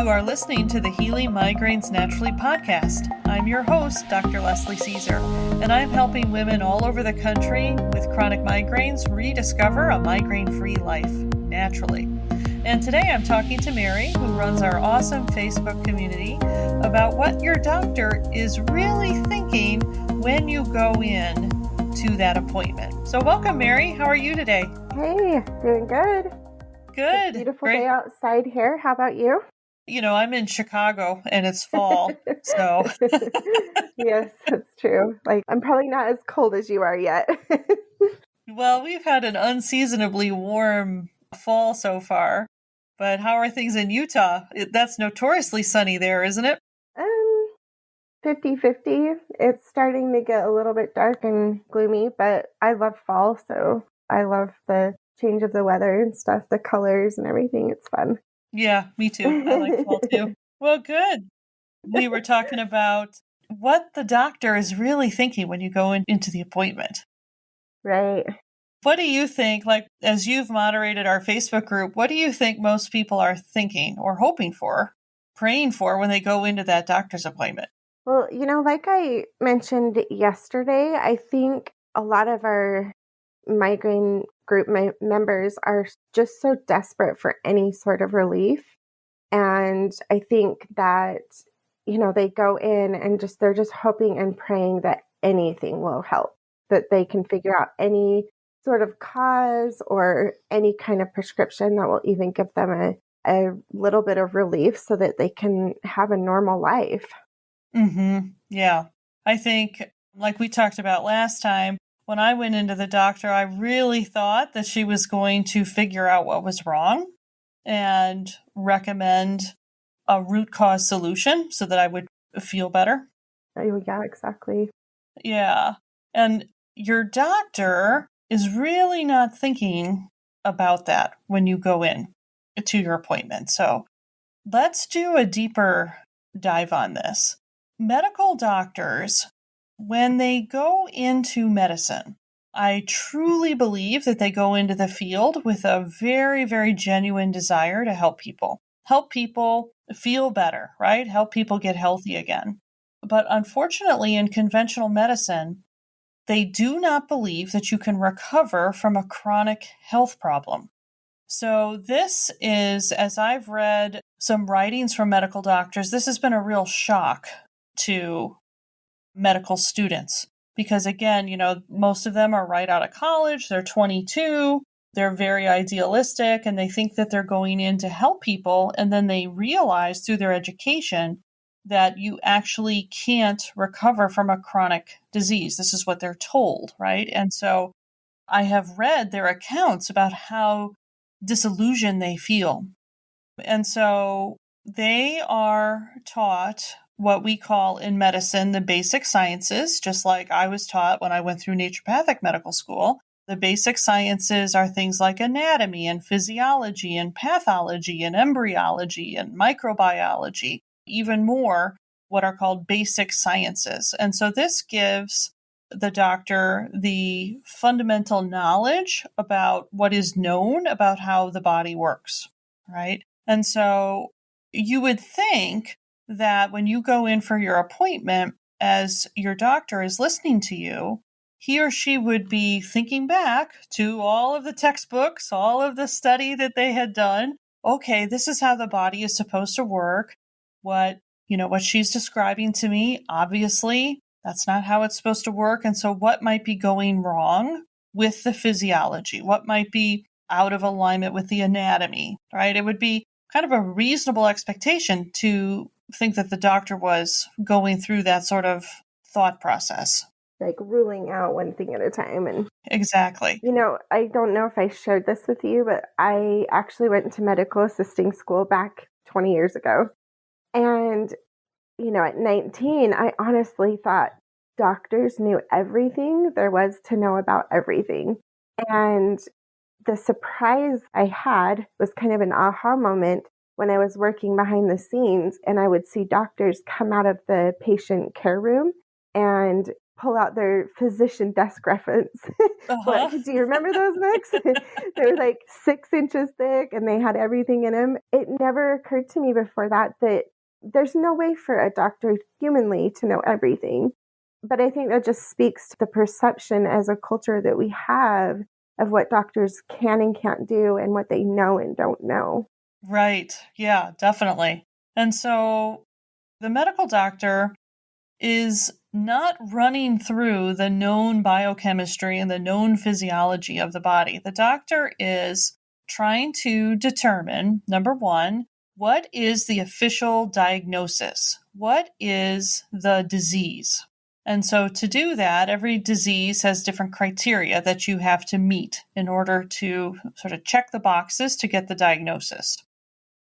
You are listening to the Healing Migraines Naturally podcast. I'm your host, Dr. Leslie Caesar, and I'm helping women all over the country with chronic migraines rediscover a migraine-free life naturally. And today I'm talking to Mary, who runs our awesome Facebook community, about what your doctor is really thinking when you go in to that appointment. So welcome, Mary. How are you today? Hey, doing good. Good. Beautiful Great. day outside here. How about you? You know, I'm in Chicago and it's fall, so. Yes, that's true. I'm probably not as cold as you are yet. Well, we've had an unseasonably warm fall so far, but how are things in Utah? That's notoriously sunny there, isn't it? 50-50. It's starting to get a little bit dark and gloomy, but I love fall, so I love the change of the weather and stuff, the colors and everything. It's fun. Yeah, me too. I like fall too. Well, good. We were talking about what the doctor is really thinking when you go into the appointment. Right. What do you think, as you've moderated our Facebook group, what do you think most people are thinking or hoping for, praying for when they go into that doctor's appointment? Well, like I mentioned yesterday, I think a lot of our migraine group members are just so desperate for any sort of relief. And I think that, they go in and they're just hoping and praying that anything will help, that they can figure out any sort of cause or any kind of prescription that will even give them a little bit of relief so that they can have a normal life. Mm-hmm. Yeah. I think, like we talked about last time, when I went into the doctor, I really thought that she was going to figure out what was wrong and recommend a root cause solution so that I would feel better. Oh, yeah, exactly. Yeah. And your doctor is really not thinking about that when you go in to your appointment. So let's do a deeper dive on this. Medical doctors, when they go into medicine, I truly believe that they go into the field with a very, very genuine desire to help people feel better, right? Help people get healthy again. But unfortunately, in conventional medicine, they do not believe that you can recover from a chronic health problem. So this is, as I've read some writings from medical doctors, this has been a real shock to medical students. Because again, most of them are right out of college, they're 22, they're very idealistic, and they think that they're going in to help people. And then they realize through their education that you actually can't recover from a chronic disease. This is what they're told, right? And so I have read their accounts about how disillusioned they feel. And so they are taught what we call in medicine the basic sciences, just like I was taught when I went through naturopathic medical school. The basic sciences are things like anatomy and physiology and pathology and embryology and microbiology, even more what are called basic sciences. And so this gives the doctor the fundamental knowledge about what is known about how the body works, right? And so you would think that when you go in for your appointment, as your doctor is listening to you, he or she would be thinking back to all of the textbooks, all of the study that they had done. Okay, this is how the body is supposed to work. What she's describing to me, obviously, that's not how it's supposed to work. And so what might be going wrong with the physiology? What might be out of alignment with the anatomy, right? It would be kind of a reasonable expectation to think that the doctor was going through that sort of thought process. Like ruling out one thing at a time. And exactly. I don't know if I shared this with you, but I actually went to medical assisting school back 20 years ago. And, at 19, I honestly thought doctors knew everything there was to know about everything. And the surprise I had was kind of an aha moment when I was working behind the scenes and I would see doctors come out of the patient care room and pull out their physician desk reference book. Do you remember those books? They were like 6 inches thick and they had everything in them. It never occurred to me before that there's no way for a doctor humanly to know everything. But I think that just speaks to the perception as a culture that we have of what doctors can and can't do and what they know and don't know. Right. Yeah, definitely. And so the medical doctor is not running through the known biochemistry and the known physiology of the body. The doctor is trying to determine, number one, what is the official diagnosis? What is the disease? And so to do that, every disease has different criteria that you have to meet in order to sort of check the boxes to get the diagnosis.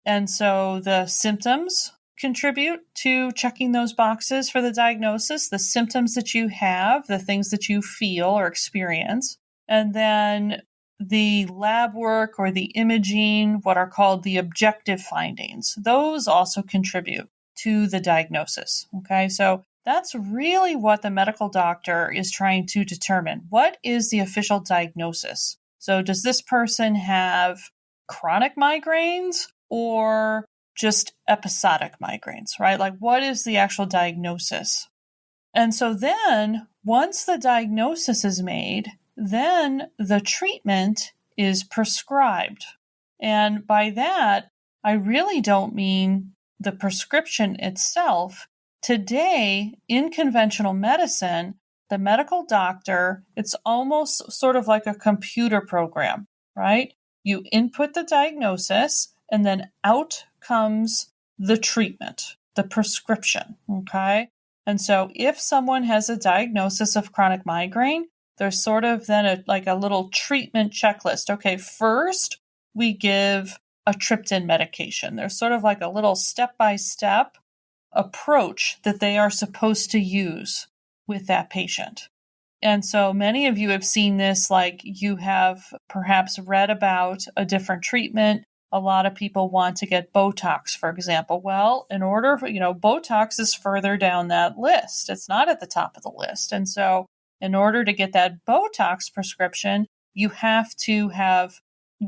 And so the symptoms contribute to checking those boxes for the diagnosis, the symptoms that you have, the things that you feel or experience, and then the lab work or the imaging, what are called the objective findings. Those also contribute to the diagnosis. Okay, so that's really what the medical doctor is trying to determine. What is the official diagnosis? So does this person have chronic migraines or just episodic migraines, right? Like, what is the actual diagnosis? And so then, once the diagnosis is made, then the treatment is prescribed. And by that, I really don't mean the prescription itself. Today, in conventional medicine, the medical doctor, it's almost sort of like a computer program, right? You input the diagnosis, and then out comes the treatment, the prescription, okay? And so if someone has a diagnosis of chronic migraine, there's sort of then a little treatment checklist. Okay, first we give a triptan medication. There's sort of like a little step-by-step approach that they are supposed to use with that patient. And so many of you have seen this, like you have perhaps read about a different treatment. A lot of people want to get Botox, for example. Well, in order for, Botox is further down that list. It's not at the top of the list. And so in order to get that Botox prescription, you have to have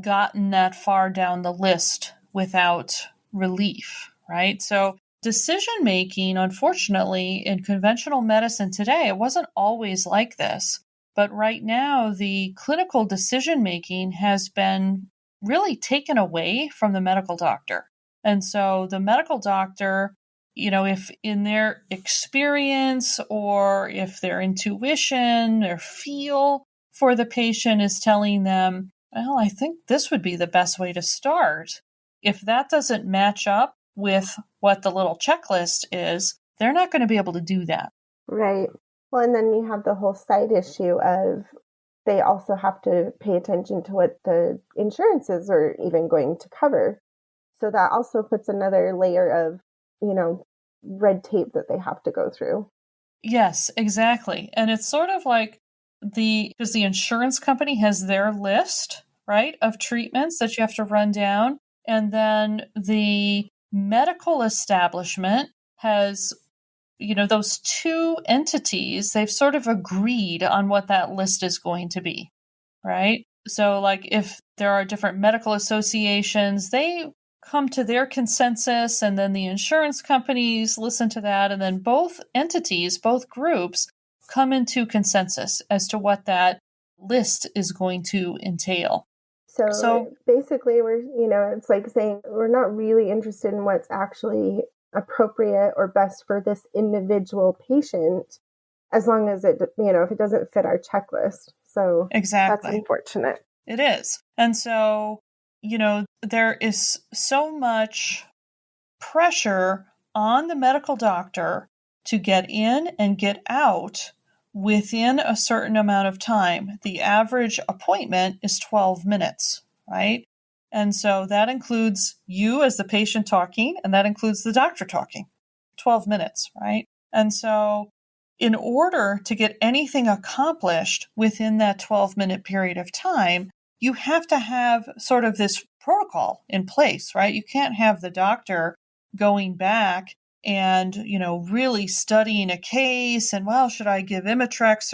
gotten that far down the list without relief, right? So decision-making, unfortunately, in conventional medicine today, it wasn't always like this. But right now, the clinical decision-making has been really taken away from the medical doctor. And so the medical doctor, if in their experience or if their intuition or feel for the patient is telling them, well, I think this would be the best way to start. If that doesn't match up with what the little checklist is, they're not going to be able to do that. Right. Well, and then you have the whole side issue of they also have to pay attention to what the insurances are even going to cover. So that also puts another layer of, red tape that they have to go through. Yes, exactly. And it's sort of like because the insurance company has their list, right, of treatments that you have to run down. And then the medical establishment has, those two entities, they've sort of agreed on what that list is going to be, right? So like if there are different medical associations, they come to their consensus and then the insurance companies listen to that. And then both entities, both groups come into consensus as to what that list is going to entail. So basically it's like saying we're not really interested in what's actually appropriate or best for this individual patient, as long as it, if it doesn't fit our checklist. So exactly. That's unfortunate. It is. And so, there is so much pressure on the medical doctor to get in and get out within a certain amount of time. The average appointment is 12 minutes, right? And so that includes you as the patient talking, and that includes the doctor talking. 12 minutes, right? And so in order to get anything accomplished within that 12-minute period of time, you have to have sort of this protocol in place, right? You can't have the doctor going back and, really studying a case and, well, should I give Imitrex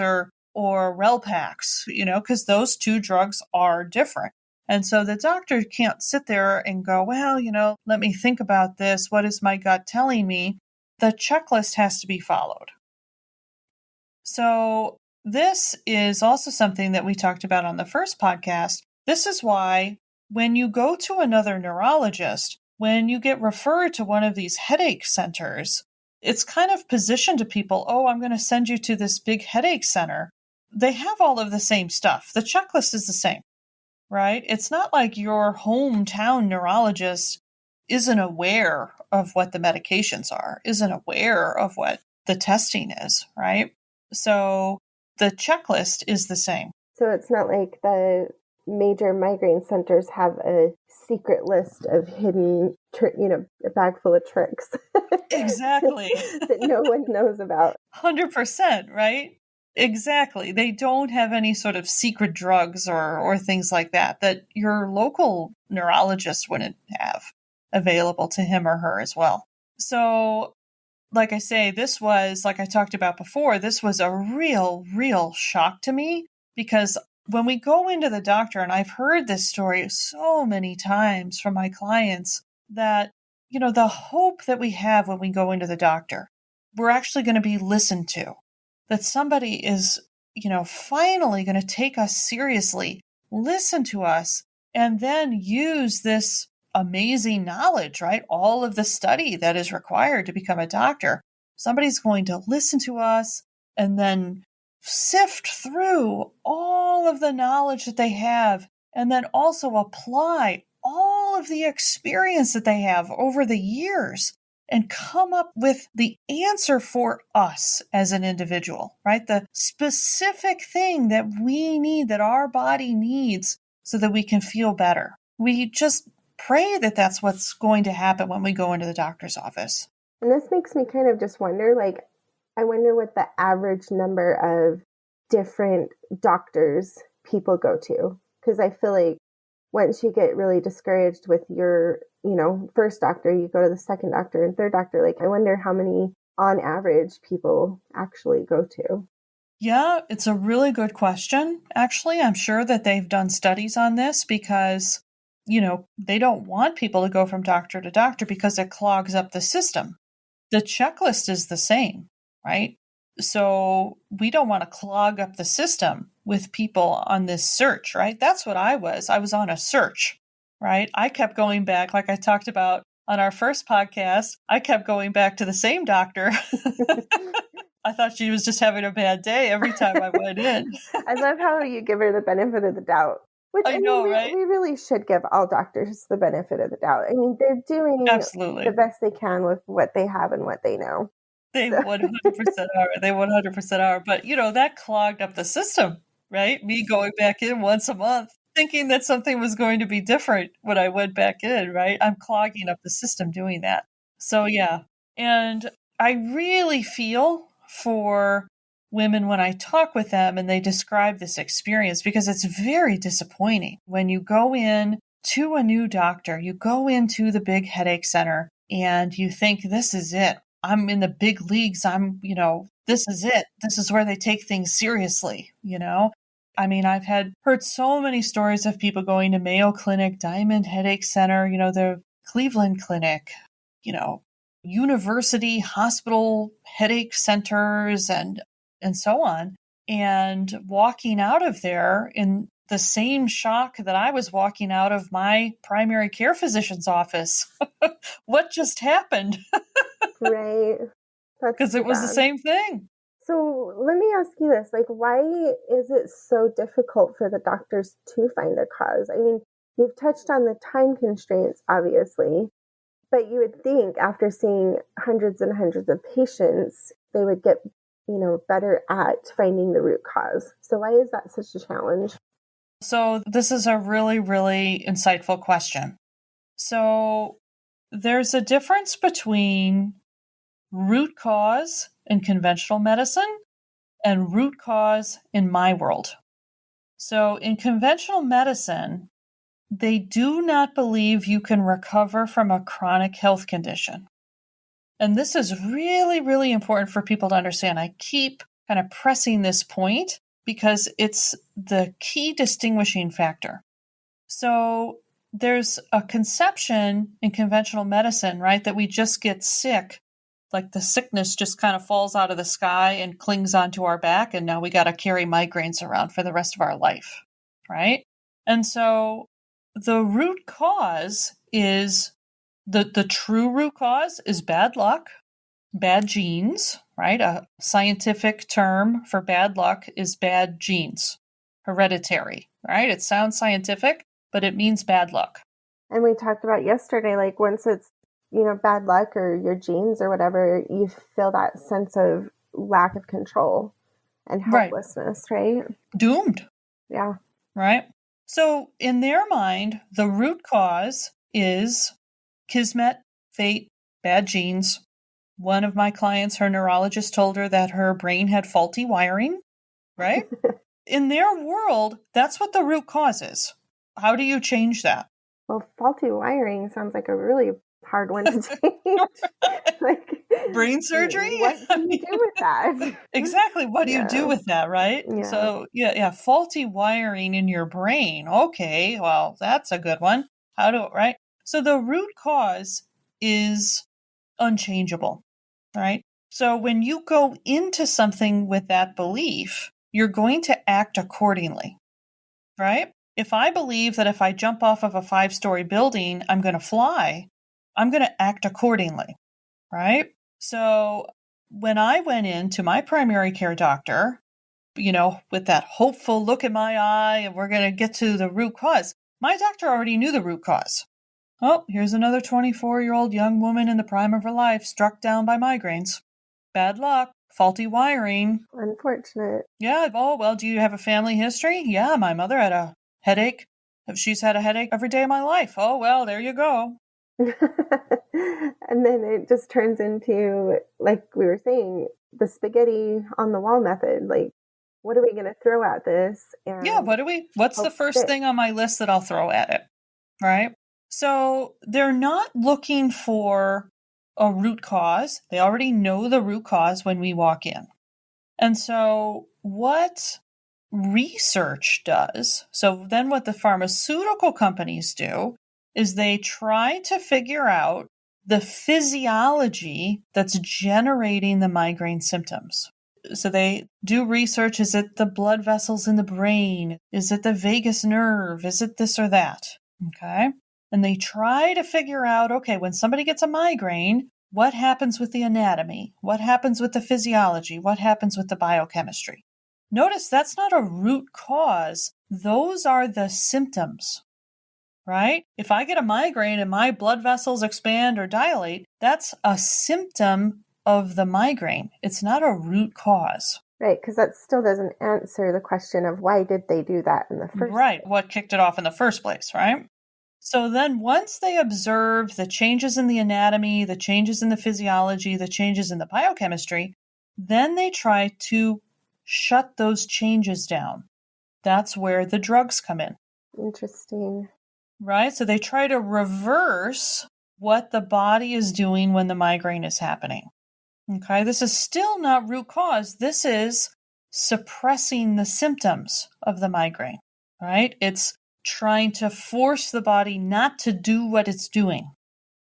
or Relpax, because those two drugs are different. And so the doctor can't sit there and go, well, let me think about this. What is my gut telling me? The checklist has to be followed. So this is also something that we talked about on the first podcast. This is why when you go to another neurologist, when you get referred to one of these headache centers, it's kind of positioned to people, oh, I'm going to send you to this big headache center. They have all of the same stuff. The checklist is the same, right? It's not like your hometown neurologist isn't aware of what the medications are, isn't aware of what the testing is, right? So the checklist is the same. So it's not like the major migraine centers have a secret list of hidden, a bag full of tricks. Exactly. that no one knows about. 100%, right? Exactly. They don't have any sort of secret drugs or things like that your local neurologist wouldn't have available to him or her as well. So, like I say, this was, like I talked about before, this was a real, real shock to me, because when we go into the doctor, and I've heard this story so many times from my clients, that, the hope that we have when we go into the doctor, we're actually going to be listened to, that somebody is, finally going to take us seriously, listen to us, and then use this amazing knowledge, right? All of the study that is required to become a doctor. Somebody's going to listen to us and then sift through all of the knowledge that they have, and then also apply all of the experience that they have over the years and come up with the answer for us as an individual, right? The specific thing that we need, that our body needs, so that we can feel better. We just pray that that's what's going to happen when we go into the doctor's office. And this makes me kind of just wonder, I wonder what the average number of different doctors people go to. Because I feel like once you get really discouraged with your, first doctor, you go to the second doctor and third doctor. I wonder how many on average people actually go to. Yeah, it's a really good question. Actually, I'm sure that they've done studies on this because, they don't want people to go from doctor to doctor because it clogs up the system. The checklist is the same, right? So we don't want to clog up the system with people on this search, right? That's what I was. I was on a search, right? I kept going back, like I talked about on our first podcast, I kept going back to the same doctor. I thought she was just having a bad day every time I went in. I love how you give her the benefit of the doubt. Which I know, right? We really should give all doctors the benefit of the doubt. I mean, they're doing Absolutely the best they can with what they have and what they know. They 100% are. They 100% are. But, that clogged up the system, right? Me going back in once a month, thinking that something was going to be different when I went back in, right? I'm clogging up the system doing that. So, yeah. And I really feel for women when I talk with them and they describe this experience, because it's very disappointing when you go in to a new doctor, you go into the big headache center and you think, this is it. I'm in the big leagues. This is it. This is where they take things seriously, I mean, I've heard so many stories of people going to Mayo Clinic, Diamond Headache Center, the Cleveland Clinic, university hospital headache centers and so on, and walking out of there in the same shock that I was walking out of my primary care physician's office. What just happened? Right. Because it was the same thing. So let me ask you this, why is it so difficult for the doctors to find a cause? I mean, you've touched on the time constraints, obviously, but you would think after seeing hundreds and hundreds of patients, they would get, better at finding the root cause. So why is that such a challenge? So this is a really, really insightful question. So there's a difference between root cause in conventional medicine and root cause in my world. So in conventional medicine, they do not believe you can recover from a chronic health condition. And this is really, really important for people to understand. I keep kind of pressing this point because it's the key distinguishing factor. So there's a conception in conventional medicine, right, that we just get sick, like the sickness just kind of falls out of the sky and clings onto our back, and now we got to carry migraines around for the rest of our life, right? And so the root cause is the true root cause is bad luck, bad genes, right? A scientific term for bad luck is bad genes, hereditary, right? It sounds scientific, but it means bad luck. And we talked about yesterday, like once it's, bad luck or your genes or whatever, you feel that sense of lack of control and helplessness, right? Doomed. Yeah. Right? So in their mind, the root cause is kismet, fate, bad genes. One of my clients, her neurologist told her that her brain had faulty wiring, right? In their world, that's what the root cause is. How do you change that? Well, faulty wiring sounds like a really hard one to change. Like brain surgery? What do you do with that? Exactly. What do you do with that, right? Yeah. So, faulty wiring in your brain. Okay, well, that's a good one. Right? So the root cause is unchangeable, right? So when you go into something with that belief, you're going to act accordingly, right? If I believe that if I jump off of a 5-story building, I'm going to fly, I'm going to act accordingly, right? So when I went in to my primary care doctor, with that hopeful look in my eye, and we're going to get to the root cause, my doctor already knew the root cause. Oh, here's another 24-year-old young woman in the prime of her life struck down by migraines. Bad luck, faulty wiring. Unfortunate. Yeah, oh, well, do you have a family history? Yeah, my mother had a headache. She's had a headache every day of my life. Oh, well, there you go. And then it just turns into, like we were saying, the spaghetti on the wall method. Like, what are we going to throw at this? And what's the first thing on my list that I'll throw at it? Right? So they're not looking for a root cause. They already know the root cause when we walk in. And so what research does, so then what the pharmaceutical companies do is they try to figure out the physiology that's generating the migraine symptoms. So they do research. Is it the blood vessels in the brain? Is it the vagus nerve? Is it this or that? Okay. And they try to figure out, okay, when somebody gets a migraine, what happens with the anatomy? What happens with the physiology? What happens with the biochemistry? Notice that's not a root cause. Those are the symptoms, right? If I get a migraine and my blood vessels expand or dilate, that's a symptom of the migraine. It's not a root cause. Right, because that still doesn't answer the question of why did they do that in the first place. Right, what kicked it off in the first place, right? So then once they observe the changes in the anatomy, the changes in the physiology, the changes in the biochemistry, then they try to shut those changes down. That's where the drugs come in. Interesting. Right? So they try to reverse what the body is doing when the migraine is happening. Okay, this is still not root cause. This is suppressing the symptoms of the migraine, right? It's trying to force the body not to do what it's doing.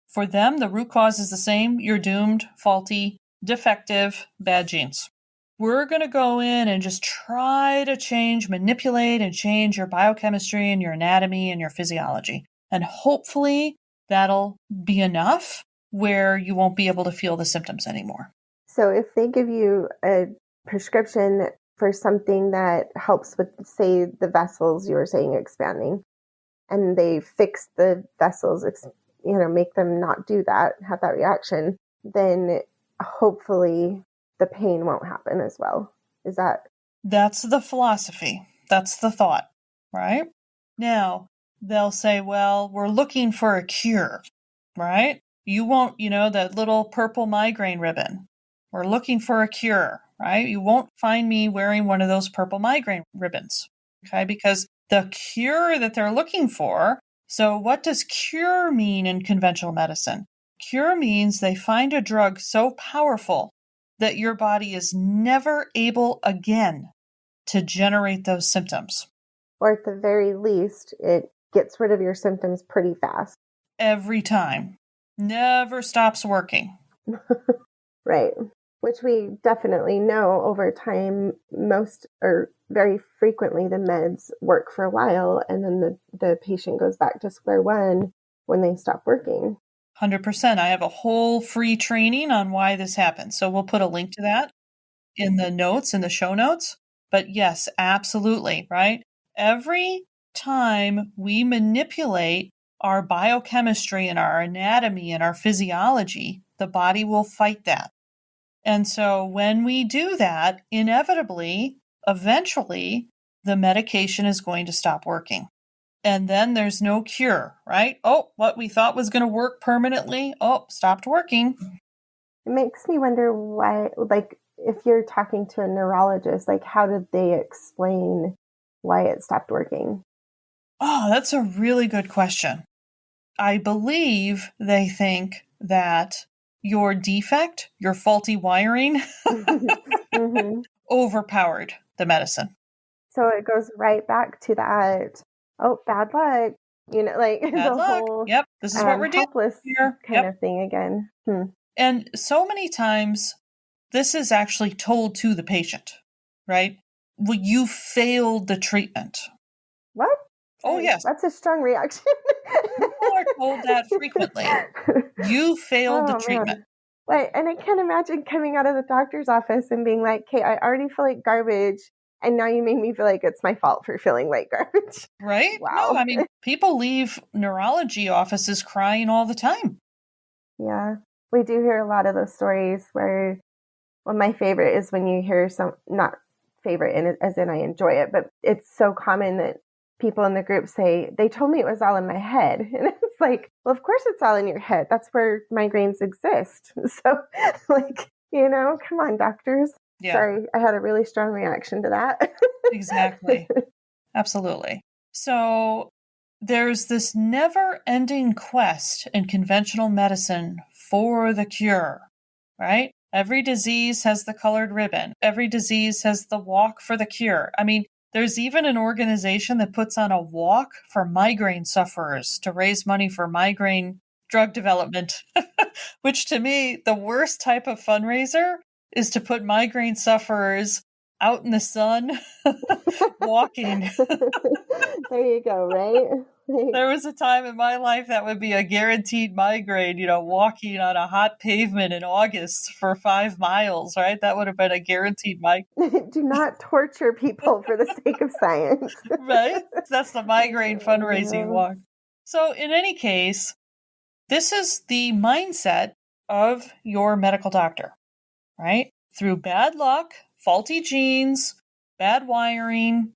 For them, the root cause is the same. You're doomed, faulty, defective, bad genes. We're going to go in and just try to manipulate and change your biochemistry and your anatomy and your physiology. And hopefully that'll be enough where you won't be able to feel the symptoms anymore. So if they give you a prescription for something that helps with, say, the vessels you were saying expanding, and they fix the vessels, make them not do that, have that reaction, then hopefully the pain won't happen as well. Is that? That's the philosophy. That's the thought, right? Now, they'll say, well, we're looking for a cure, right? You won't, that little purple migraine ribbon. We're looking for a cure, right? You won't find me wearing one of those purple migraine ribbons, okay? Because the cure that they're looking for, so what does cure mean in conventional medicine? Cure means they find a drug so powerful that your body is never able again to generate those symptoms. Or at the very least, it gets rid of your symptoms pretty fast. Every time. Never stops working. Right. Which we definitely know over time, most or very frequently the meds work for a while and then the patient goes back to square one when they stop working. 100%. I have a whole free training on why this happens. So we'll put a link to that in the notes, in the show notes. But yes, absolutely, right? Every time we manipulate our biochemistry and our anatomy and our physiology, the body will fight that. And so when we do that, inevitably, eventually, the medication is going to stop working. And then there's no cure, right? Oh, what we thought was going to work permanently, stopped working. It makes me wonder why, like, if you're talking to a neurologist, like, how did they explain why it stopped working? Oh, that's a really good question. I believe they think that your defect, your faulty wiring, overpowered the medicine. So it goes right back to that, bad luck, like bad the luck. Whole Yep, this is what we're doing here. Kind of thing again. And so many times, this is actually told to the patient, right? Well, you failed the treatment. What? Oh, yes. That's a strong reaction. People are told that frequently. You failed the treatment. Like, and I can't imagine coming out of the doctor's office and being like, "Okay, I already feel like garbage, and now you made me feel like it's my fault for feeling like garbage." Right? Wow. No, I mean, people leave neurology offices crying all the time. Yeah, we do hear a lot of those stories where, well, my favorite is when you hear not favorite as in I enjoy it, but it's so common that people in the group say, they told me it was all in my head. And it's like, well, of course it's all in your head. That's where migraines exist. So, like, come on, doctors. Yeah. Sorry, I had a really strong reaction to that. Exactly. Absolutely. So there's this never-ending quest in conventional medicine for the cure, right? Every disease has the colored ribbon. Every disease has the walk for the cure. I mean, there's even an organization that puts on a walk for migraine sufferers to raise money for migraine drug development, which to me, the worst type of fundraiser is to put migraine sufferers out in the sun walking. There you go, right? There was a time in my life that would be a guaranteed migraine, walking on a hot pavement in August for 5 miles, right? That would have been a guaranteed migraine. Do not torture people for the sake of science. Right? That's the migraine fundraising walk. So in any case, this is the mindset of your medical doctor, right? Through bad luck, faulty genes, bad wiring,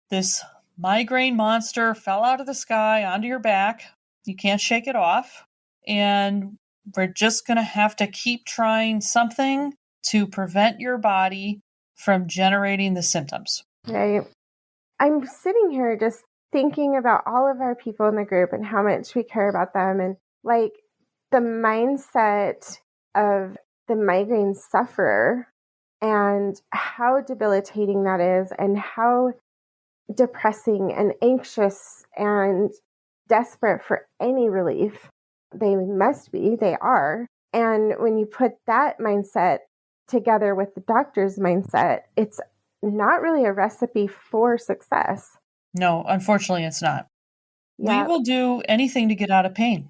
this migraine monster fell out of the sky onto your back. You can't shake it off. And we're just going to have to keep trying something to prevent your body from generating the symptoms. Right. I'm sitting here just thinking about all of our people in the group and how much we care about them, and like the mindset of the migraine sufferer and how debilitating that is, and how depressing and anxious and desperate for any relief they are. And when you put that mindset together with the doctor's mindset, it's not really a recipe for success. No, unfortunately it's not. Yeah. We will do anything to get out of pain.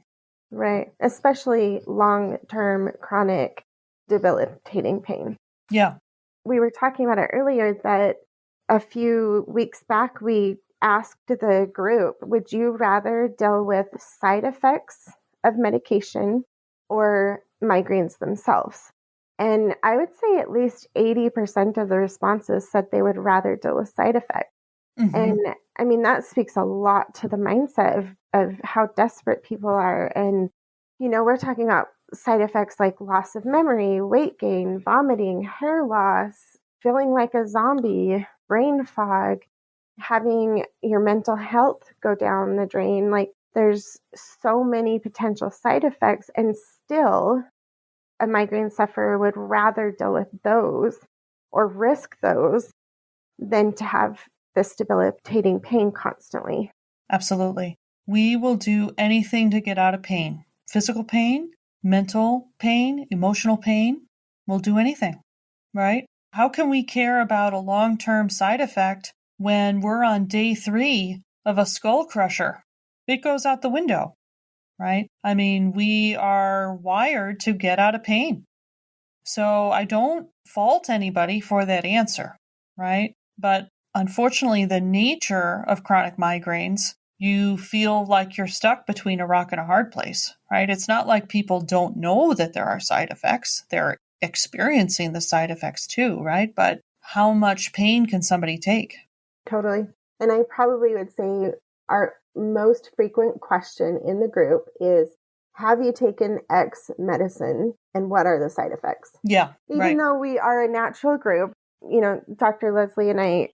Right. Especially long-term chronic debilitating pain. Yeah. We were talking about it earlier that a few weeks back, we asked the group, would you rather deal with side effects of medication or migraines themselves? And I would say at least 80% of the responses said they would rather deal with side effects. Mm-hmm. And I mean, that speaks a lot to the mindset of how desperate people are. And, we're talking about side effects like loss of memory, weight gain, vomiting, hair loss, feeling like a zombie, brain fog, having your mental health go down the drain. Like, there's so many potential side effects, and still a migraine sufferer would rather deal with those or risk those than to have this debilitating pain constantly. Absolutely. We will do anything to get out of pain. Physical pain, mental pain, emotional pain. We'll do anything, right? How can we care about a long-term side effect when we're on day 3 of a skull crusher? It goes out the window, right? I mean, we are wired to get out of pain. So I don't fault anybody for that answer, right? But unfortunately, the nature of chronic migraines, you feel like you're stuck between a rock and a hard place, right? It's not like people don't know that there are side effects. They're experiencing the side effects too, right? But how much pain can somebody take? Totally. And I probably would say our most frequent question in the group is, have you taken X medicine and what are the side effects? Yeah. Even though we are a natural group, Dr. Leslie and I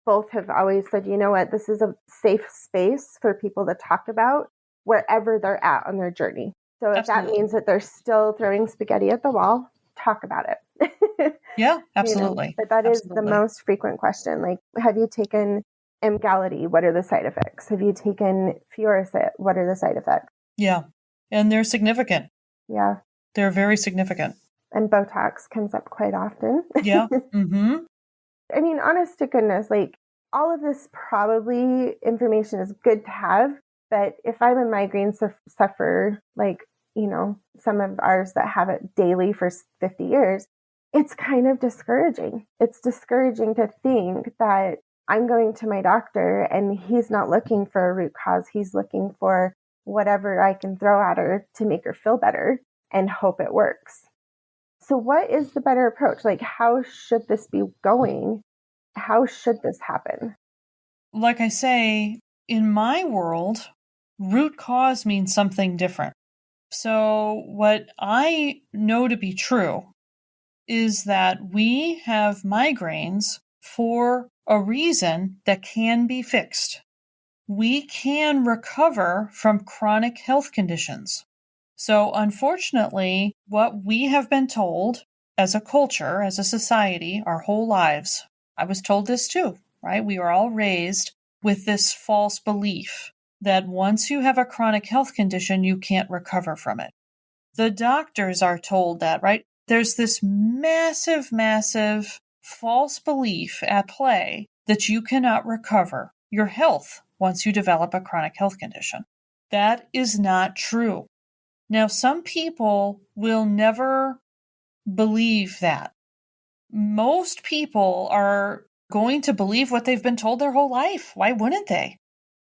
both have always said, you know what, this is a safe space for people to talk about wherever they're at on their journey. So if that means that they're still throwing spaghetti at the wall, talk about it. Yeah, absolutely. But that is the most frequent question. Like, have you taken Emgality? What are the side effects? Have you taken Fioricet? What are the side effects? Yeah. And they're significant. Yeah. They're very significant. And Botox comes up quite often. Yeah. Mm-hmm. I mean, honest to goodness, like, all of this probably information is good to have. But if I'm a migraine sufferer, like, some of ours that have it daily for 50 years, it's kind of discouraging. It's discouraging to think that I'm going to my doctor and he's not looking for a root cause. He's looking for whatever I can throw at her to make her feel better and hope it works. So what is the better approach? Like, how should this be going? How should this happen? Like I say, in my world, root cause means something different. So what I know to be true is that we have migraines for a reason that can be fixed. We can recover from chronic health conditions. So unfortunately, what we have been told as a culture, as a society, our whole lives, I was told this too, right? We are all raised with this false belief that once you have a chronic health condition, you can't recover from it. The doctors are told that, right? There's this massive, massive false belief at play that you cannot recover your health once you develop a chronic health condition. That is not true. Now, some people will never believe that. Most people are going to believe what they've been told their whole life. Why wouldn't they?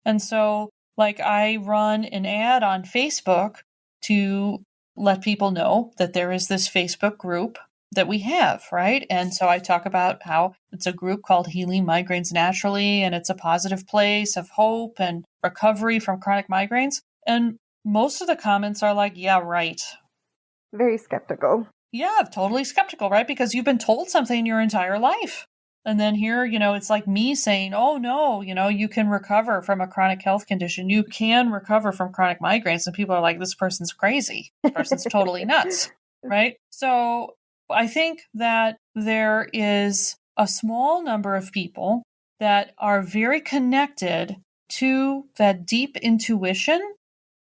And so, like, I run an ad on Facebook to let people know that there is this Facebook group that we have, right? And so I talk about how it's a group called Healing Migraines Naturally, and it's a positive place of hope and recovery from chronic migraines. And most of the comments are like, yeah, right. Very skeptical. Yeah, totally skeptical, right? Because you've been told something your entire life. And then here, it's like me saying, oh no, you can recover from a chronic health condition. You can recover from chronic migraines. And people are like, this person's crazy. This person's totally nuts, right? So I think that there is a small number of people that are very connected to that deep intuition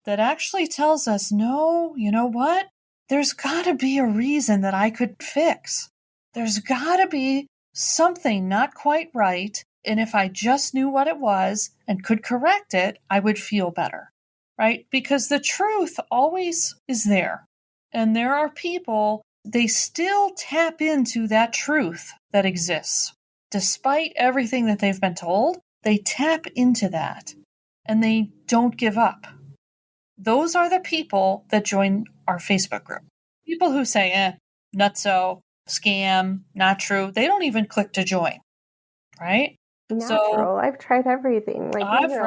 that actually tells us, no, you know what? There's got to be a reason that I could fix. There's got to be something not quite right. And if I just knew what it was and could correct it, I would feel better, right? Because the truth always is there. And there are people, they still tap into that truth that exists. Despite everything that they've been told, they tap into that and they don't give up. Those are the people that join our Facebook group. People who say, nutso, scam, not true. They don't even click to join, right? Natural. So, I've tried everything. Exactly.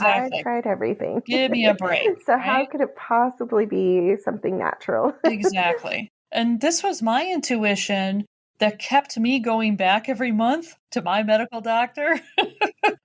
I've tried everything. Give me a break. So right? How could it possibly be something natural? Exactly. And this was my intuition that kept me going back every month to my medical doctor,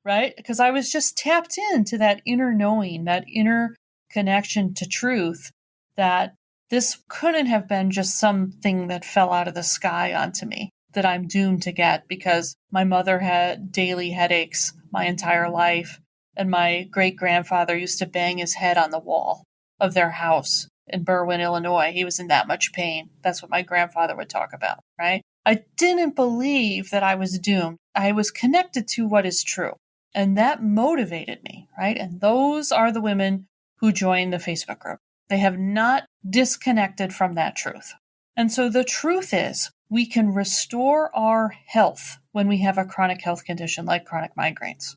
right? Because I was just tapped into that inner knowing, that inner connection to truth, that this couldn't have been just something that fell out of the sky onto me that I'm doomed to get because my mother had daily headaches my entire life, and my great-grandfather used to bang his head on the wall of their house in Berwyn, Illinois. He was in that much pain. That's what my grandfather would talk about, right? I didn't believe that I was doomed. I was connected to what is true, and that motivated me, right? And those are the women who joined the Facebook group. They have not disconnected from that truth. And so the truth is, we can restore our health when we have a chronic health condition like chronic migraines.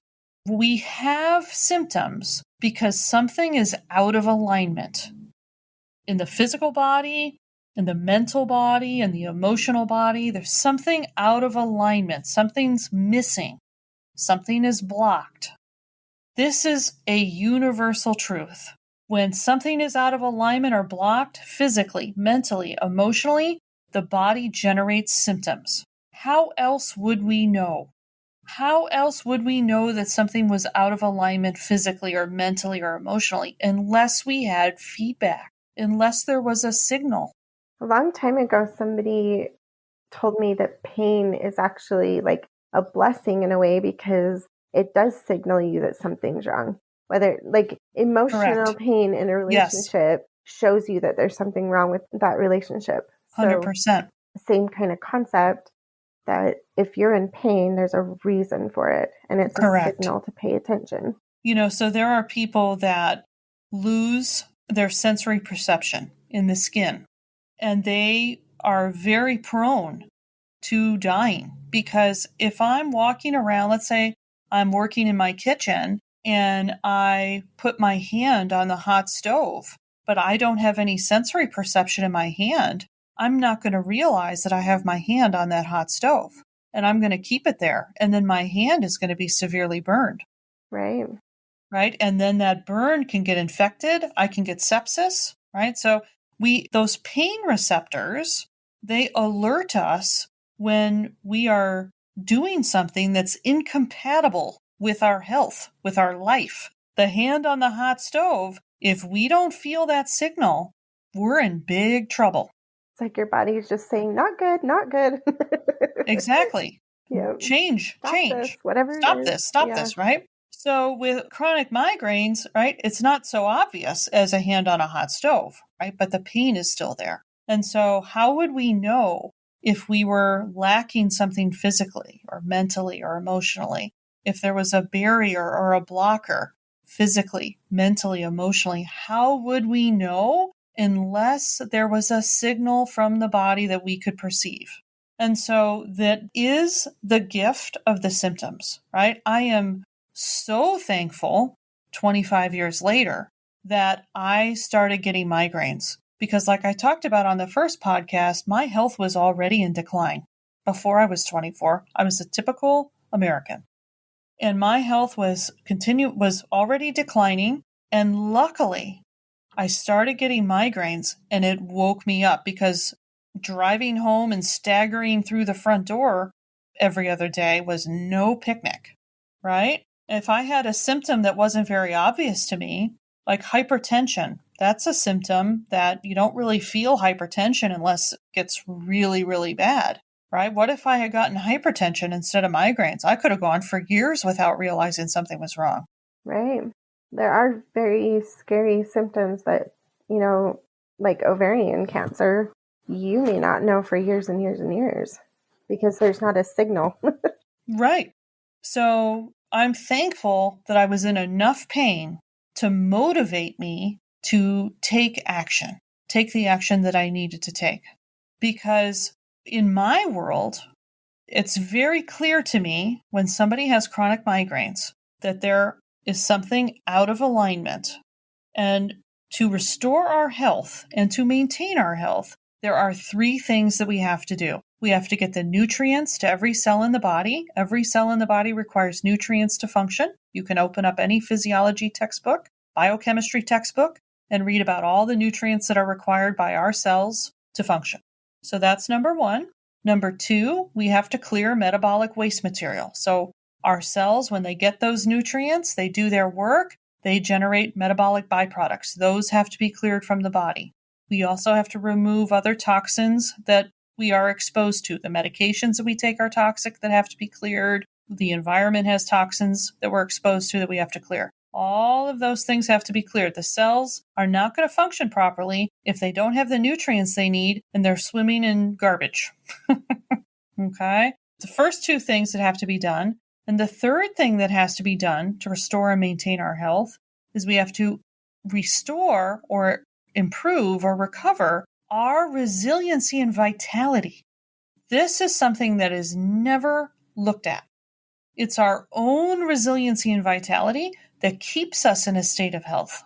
We have symptoms because something is out of alignment in the physical body, in the mental body, in the emotional body. There's something out of alignment. Something's missing. Something is blocked. This is a universal truth. When something is out of alignment or blocked physically, mentally, emotionally, the body generates symptoms. How else would we know? How else would we know that something was out of alignment physically or mentally or emotionally unless we had feedback, unless there was a signal? A long time ago, somebody told me that pain is actually like a blessing in a way because it does signal you that something's wrong. Whether like emotional Correct. pain in a relationship shows you that there's something wrong with that relationship. 100%. Same kind of concept that if you're in pain, there's a reason for it. And it's Correct. a signal to pay attention. So there are people that lose their sensory perception in the skin, and they are very prone to dying because if I'm walking around, let's say I'm working in my kitchen and I put my hand on the hot stove, but I don't have any sensory perception in my hand, I'm not going to realize that I have my hand on that hot stove, and I'm going to keep it there. And then my hand is going to be severely burned. Right. Right. And then that burn can get infected. I can get sepsis. Right. So those pain receptors, they alert us when we are doing something that's incompatible with our health, with our life. The hand on the hot stove, if we don't feel that signal, we're in big trouble. It's like your body's just saying, not good, not good. Exactly. Yeah. Change. This, whatever. Stop this, right? So with chronic migraines, right, it's not so obvious as a hand on a hot stove, right? But the pain is still there. And so how would we know if we were lacking something physically or mentally or emotionally? If there was a barrier or a blocker physically, mentally, emotionally, how would we know unless there was a signal from the body that we could perceive? And so that is the gift of the symptoms, right? I am so thankful 25 years later that I started getting migraines because like I talked about on the first podcast, my health was already in decline. Before I was 24, I was a typical American. And my health was already declining. And luckily, I started getting migraines and it woke me up because driving home and staggering through the front door every other day was no picnic, right? If I had a symptom that wasn't very obvious to me, like hypertension, that's a symptom that you don't really feel hypertension unless it gets really, really bad, right? What if I had gotten hypertension instead of migraines? I could have gone for years without realizing something was wrong. Right. There are very scary symptoms that, like ovarian cancer, you may not know for years and years and years because there's not a signal. Right. So I'm thankful that I was in enough pain to motivate me to take action, take the action that I needed to take. Because in my world, it's very clear to me when somebody has chronic migraines that there is something out of alignment. And to restore our health and to maintain our health, there are 3 things that we have to do. We have to get the nutrients to every cell in the body. Every cell in the body requires nutrients to function. You can open up any physiology textbook, biochemistry textbook, and read about all the nutrients that are required by our cells to function. So that's number 1. Number 2, we have to clear metabolic waste material. So our cells, when they get those nutrients, they do their work, they generate metabolic byproducts. Those have to be cleared from the body. We also have to remove other toxins that we are exposed to. The medications that we take are toxic that have to be cleared. The environment has toxins that we're exposed to that we have to clear. All of those things have to be cleared. The cells are not going to function properly if they don't have the nutrients they need and they're swimming in garbage. Okay? The first 2 things that have to be done. And the third thing that has to be done to restore and maintain our health is we have to restore or improve or recover our resiliency and vitality. This is something that is never looked at. It's our own resiliency and vitality that keeps us in a state of health.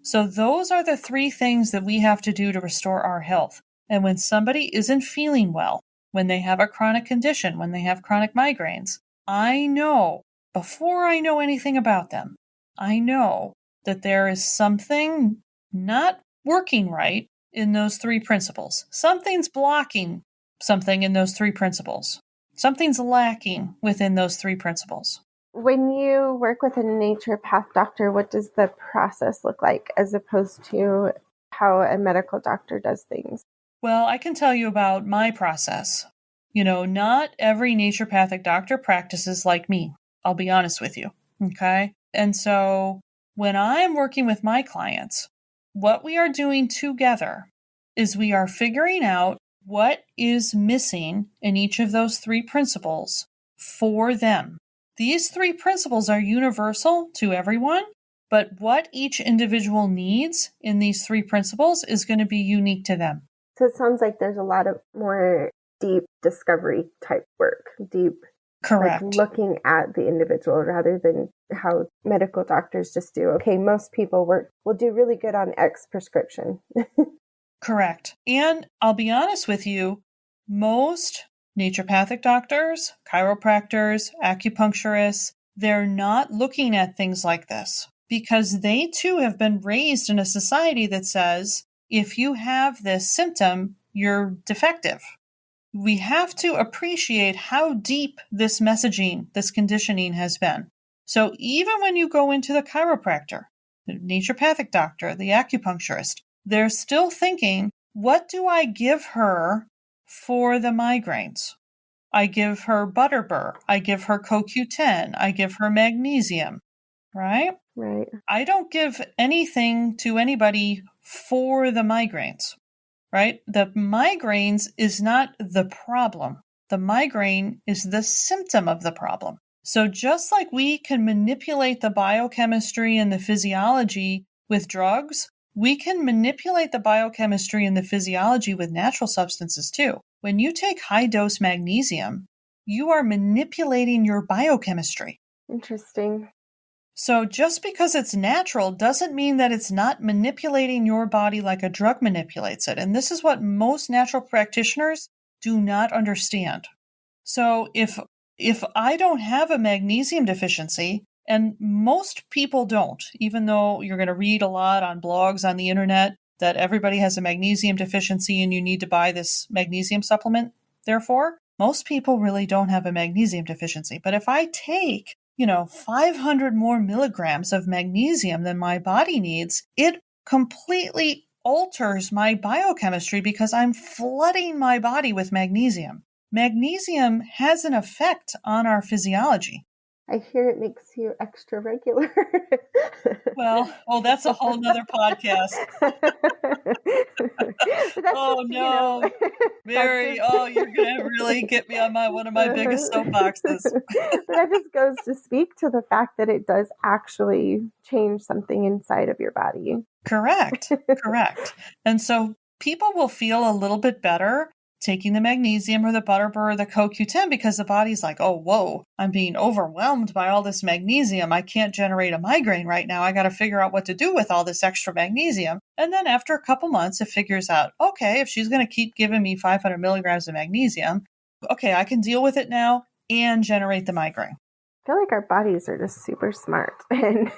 So those are the 3 things that we have to do to restore our health. And when somebody isn't feeling well, when they have a chronic condition, when they have chronic migraines, I know, before I know anything about them, I know that there is something not working right in those 3 principles. Something's blocking something in those 3 principles. Something's lacking within those 3 principles. When you work with a naturopath doctor, what does the process look like as opposed to how a medical doctor does things? Well, I can tell you about my process. Not every naturopathic doctor practices like me. I'll be honest with you. Okay? And so when I'm working with my clients, what we are doing together is we are figuring out what is missing in each of those 3 principles for them. These 3 principles are universal to everyone, but what each individual needs in these 3 principles is going to be unique to them. So it sounds like there's a lot of more deep discovery type work, Correct. Like looking at the individual rather than how medical doctors just do. Okay, most people will do really good on X prescription. Correct. And I'll be honest with you, most naturopathic doctors, chiropractors, acupuncturists, they're not looking at things like this because they too have been raised in a society that says, if you have this symptom, you're defective. We have to appreciate how deep this messaging, this conditioning has been. So even when you go into the chiropractor, the naturopathic doctor, the acupuncturist, they're still thinking, what do I give her for the migraines? I give her Butterbur. I give her CoQ10. I give her magnesium, right? Right. I don't give anything to anybody for the migraines, right? The migraines is not the problem. The migraine is the symptom of the problem. So just like we can manipulate the biochemistry and the physiology with drugs, we can manipulate the biochemistry and the physiology with natural substances too. When you take high-dose magnesium, you are manipulating your biochemistry. Interesting. So just because it's natural doesn't mean that it's not manipulating your body like a drug manipulates it. And this is what most natural practitioners do not understand. So if I don't have a magnesium deficiency, and most people don't, even though you're going to read a lot on blogs on the internet that everybody has a magnesium deficiency and you need to buy this magnesium supplement, therefore, most people really don't have a magnesium deficiency. But if I take 500 more milligrams of magnesium than my body needs, it completely alters my biochemistry because I'm flooding my body with magnesium. Magnesium has an effect on our physiology. I hear it makes you extra regular. Well, that's a whole nother podcast. Oh, no. Mary, you're going to really get me on one of my biggest soapboxes. That just goes to speak to the fact that it does actually change something inside of your body. Correct. And so people will feel a little bit better taking the magnesium or the Butterbur or the CoQ10 because the body's like, oh, whoa, I'm being overwhelmed by all this magnesium. I can't generate a migraine right now. I got to figure out what to do with all this extra magnesium. And then after a couple months, it figures out, okay, if she's going to keep giving me 500 milligrams of magnesium, okay, I can deal with it now and generate the migraine. I feel like our bodies are just super smart, and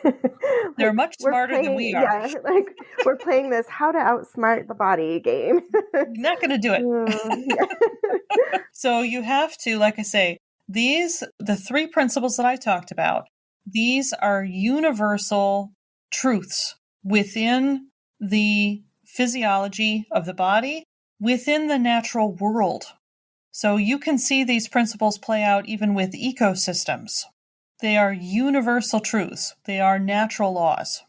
they're much smarter than we are. Yeah, like we're playing this how to outsmart the body game. You're not going to do it. So you have to, like I say, the 3 principles that I talked about, these are universal truths within the physiology of the body, within the natural world. So you can see these principles play out even with ecosystems. They are universal truths. They are natural laws.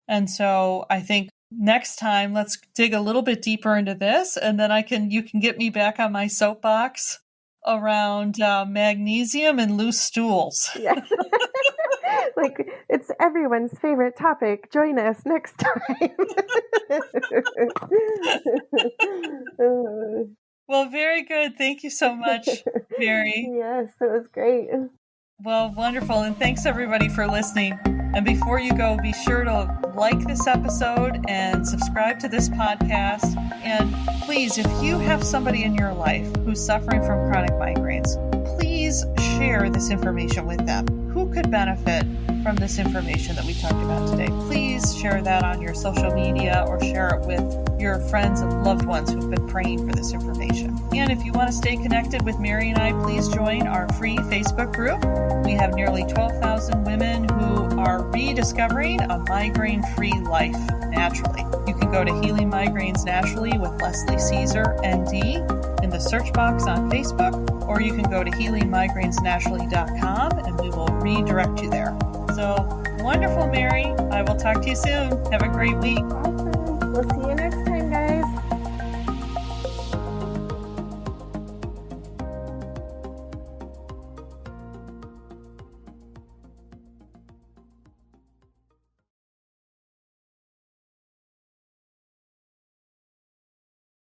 And so I think next time, let's dig a little bit deeper into this, and then you can get me back on my soapbox around magnesium and loose stools. Yeah. Like, it's everyone's favorite topic. Join us next time. Well, very good. Thank you so much, Mary. Yes, it was great. Well, wonderful. And thanks everybody for listening. And before you go, be sure to like this episode and subscribe to this podcast. And please, if you have somebody in your life who's suffering from chronic migraines, please share this information with them. Who could benefit from this information that we talked about today? Please share that on your social media or share it with your friends and loved ones who've been praying for this information. And if you want to stay connected with Mary and I, please join our free Facebook group. We have nearly 12,000 women who are rediscovering a migraine-free life naturally. You can go to Healing Migraines Naturally with Leslie Caesar, ND, in the search box on Facebook, or you can go to healingmigrainesnaturally.com and we will redirect you there. So wonderful, Mary. I will talk to you soon. Have a great week. Awesome.